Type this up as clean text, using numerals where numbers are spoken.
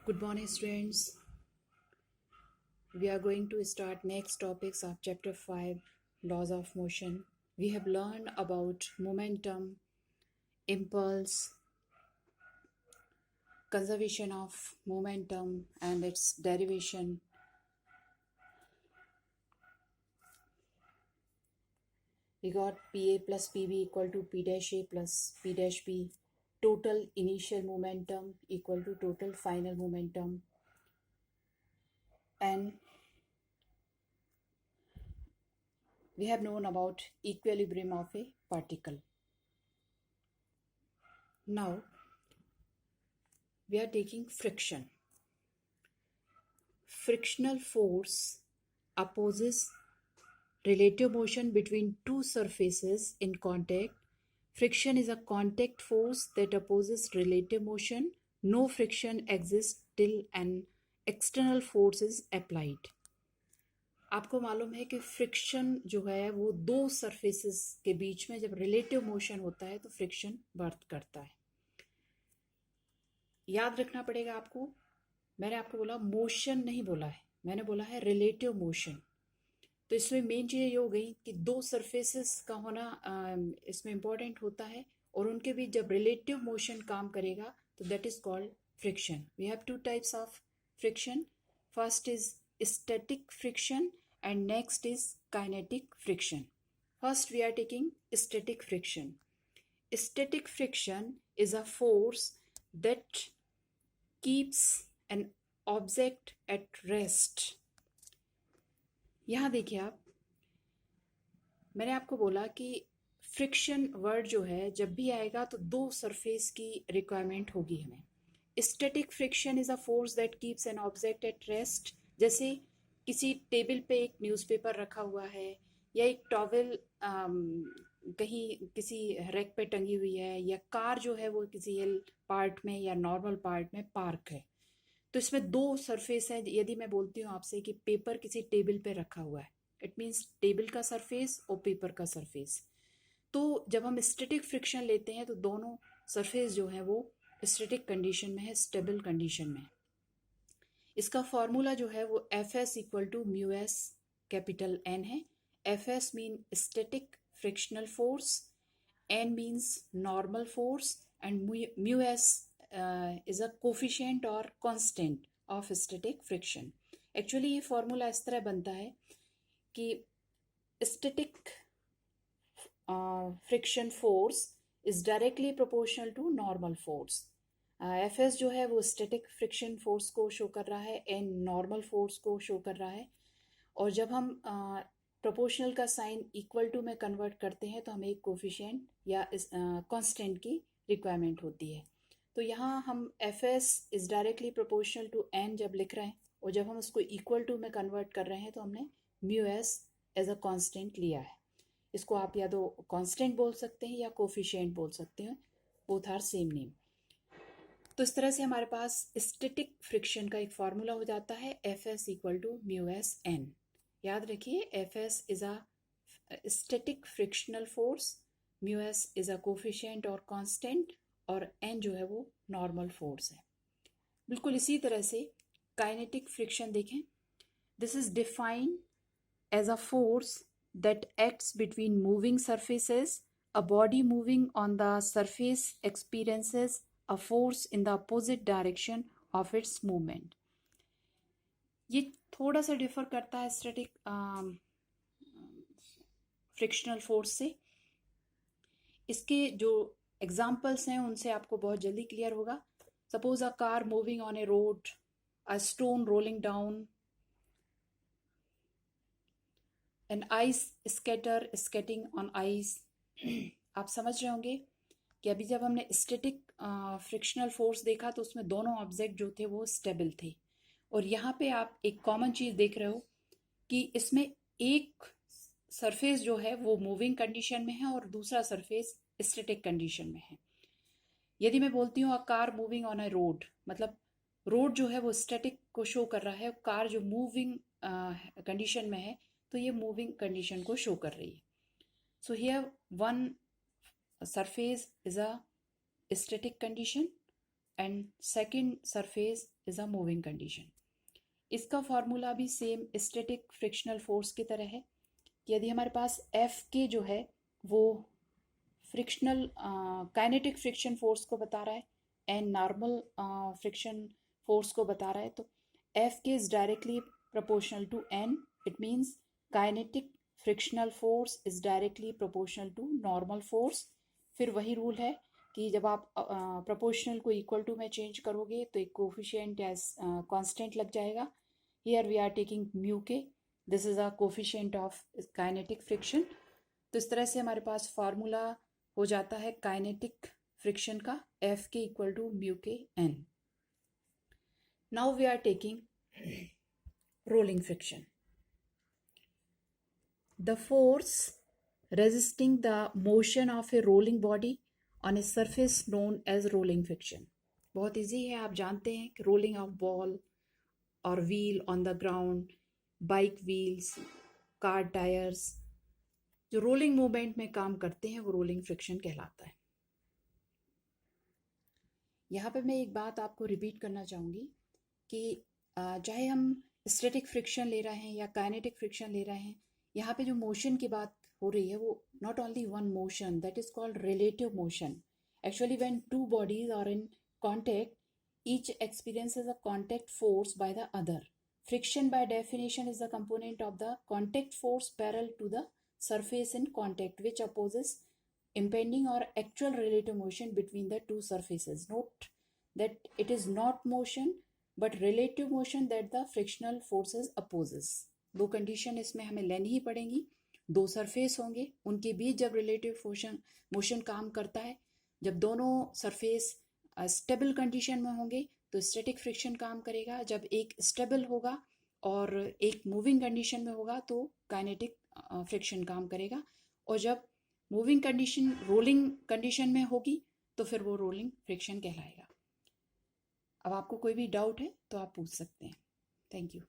Good morning, students. We are going to start next topics of chapter 5, laws of motion. We have learned about momentum, impulse, conservation of momentum and its derivation. We got PA plus PB equal to P dash A plus P dash B. Total initial momentum equal to total final momentum. And we have known about equilibrium of a particle. Now, we are taking friction. Frictional force opposes relative motion between two surfaces in contact. Friction is a contact force that opposes relative motion. No friction exists till an external force is applied. आपको मालूम है कि friction जो है वो दो surfaces के बीच में जब रिलेटिव मोशन होता है तो फ्रिक्शन बर्थ करता है. याद रखना पड़ेगा आपको, मैंने आपको बोला मोशन नहीं बोला है, मैंने बोला है रिलेटिव मोशन. तो इसमें मेन चीज़ ये हो गई कि दो सरफेसेस का होना इसमें इम्पॉर्टेंट होता है और उनके बीच जब रिलेटिव मोशन काम करेगा तो that is called friction. We have two types of friction. First is static friction and next is kinetic friction. First we are taking static friction. Static friction is a force that keeps an object at rest. यहाँ देखिए आप, मैंने आपको बोला कि friction word जो है जब भी आएगा तो दो सरफेस की रिक्वायरमेंट होगी हमें. Static friction is a force that keeps an object at rest. जैसे किसी टेबल पे एक न्यूज़पेपर रखा हुआ है या एक टॉवेल कहीं किसी रैक पे टंगी हुई है या कार जो है वो किसी हिल पार्ट में या नॉर्मल पार्ट में पार्क है, तो इसमें दो सरफेस है. यदि मैं बोलती हूँ आपसे कि पेपर किसी टेबल पे रखा हुआ है, इट मीन्स टेबल का सरफेस और पेपर का सरफेस. तो जब हम स्टैटिक फ्रिक्शन लेते हैं तो दोनों सरफेस जो है वो स्टैटिक कंडीशन में है, स्टेबल कंडीशन में है. इसका फॉर्मूला जो है वो F S equal to mu S capital N है. F S mean static frictional force, N means normal force and mu S is a coefficient और constant of static friction. Actually ये formula इस तरह बनता है कि static friction force is directly proportional to normal force. F S जो है वो स्टैटिक फ्रिक्शन फोर्स को शो कर रहा है, एन नॉर्मल फोर्स को शो कर रहा है. और जब हम प्रोपोर्शनल का साइन इक्वल टू में कन्वर्ट करते हैं तो हमें एक कोफिशिएंट या कांस्टेंट की रिक्वायरमेंट होती है. तो यहाँ हम F S is directly proportional to N जब लिख रहे हैं और जब हम उसको इक्वल टू में कन्वर्ट कर रहे हैं तो हमने mu S as a constant लिया है. इसको आप या तो कांस्टेंट बोल सकते हैं या कोफिशिएंट बोल सकते हैं, बोथ आर सेम नेम. तो इस तरह से हमारे पास स्टैटिक फ्रिक्शन का एक फार्मूला हो जाता है F S equal to mu S N. याद रखिए, F S is a static frictional force, mu S is a coefficient और कांस्टेंट और एन जो है वो नॉर्मल फोर्स है. बिल्कुल इसी तरह से काइनेटिक फ्रिक्शन देखें. This is defined as a force that acts between moving surfaces. A body moving on the surface experiences a force in the opposite direction of its movement. ये थोड़ा सा differ करता है स्टैटिक फ्रिक्शनल फोर्स से. इसके जो examples हैं उनसे आपको बहुत जल्दी क्लियर होगा. Suppose a car moving on a road, a stone rolling down, an ice skater skating on ice. आप समझ रहे होंगे कि अभी जब हमने स्टैटिक फ्रिक्शनल फोर्स देखा तो उसमें दोनों ऑब्जेक्ट जो थे वो स्टेबल थे. और यहाँ पे आप एक कॉमन चीज़ देख रहे हो कि इसमें एक सरफेस जो है वो मूविंग कंडीशन में है और दूसरा सरफेस स्टैटिक कंडीशन में है. यदि मैं बोलती हूँ अ car moving on a road, मतलब रोड जो है वो स्टैटिक को शो कर रहा है, कार जो मूविंग कंडीशन में है तो ये मूविंग कंडीशन को शो कर रही है. So here one surface is a static condition and second surface is a moving condition. इसका फॉर्मूला भी सेम स्टैटिक फ्रिक्शनल फोर्स की तरह है कि यदि हमारे पास एफ के जो है वो फ्रिक्शनल काइनेटिक फ्रिक्शन फोर्स को बता रहा है एंड नॉर्मल फ्रिक्शन फोर्स को बता रहा है, तो F K is directly proportional to N. It means kinetic frictional force is directly proportional to normal force. फिर वही रूल है कि जब आप प्रोपोर्शनल को इक्वल टू में चेंज करोगे तो एक कोफिशिएंट या कांस्टेंट लग जाएगा। Here we are taking mu K, this is a coefficient of kinetic friction. तो इस तरह से हमारे पास फार्मूला हो जाता है काइनेटिक फ्रिक्शन का F K equal to mu K N. Now we are taking rolling friction. The force resisting the motion of a rolling body on a surface known as rolling friction. बहुत easy है, आप जानते हैं कि rolling of ball और wheel on the ground, bike wheels, car tyres, जो rolling movement में काम करते हैं वो रोलिंग फ्रिक्शन कहलाता है। यहाँ पे मैं एक बात आपको रिपीट करना चाहूँगी कि चाहे हम स्टैटिक फ्रिक्शन ले रहे हैं या काइनेटिक फ्रिक्शन ले रहे हैं, यहाँ पे जो मोशन की बात हो रही है वो not only one motion, that is called relative motion. Actually when two bodies are in contact, each experiences a contact force by the other. Friction by definition is the component of the contact force parallel to the surface in contact which opposes impending or actual relative motion between the two surfaces. Note that it is not motion but relative motion that the frictional forces opposes. दो condition इसमें हमें लेनी ही पड़ेंगी। दो surface होंगे, उनके बीच जब relative motion काम करता है, जब दोनों सरफेस स्टेबल कंडीशन में होंगे तो स्टैटिक फ्रिक्शन काम करेगा। जब एक स्टेबल होगा और एक मूविंग कंडीशन में होगा तो काइनेटिक फ्रिक्शन काम करेगा। और जब मूविंग कंडीशन रोलिंग कंडीशन में होगी तो फिर वो रोलिंग फ्रिक्शन कहलाएगा। अब आपको कोई भी डाउट है तो आप पूछ सकते हैं। Thank you.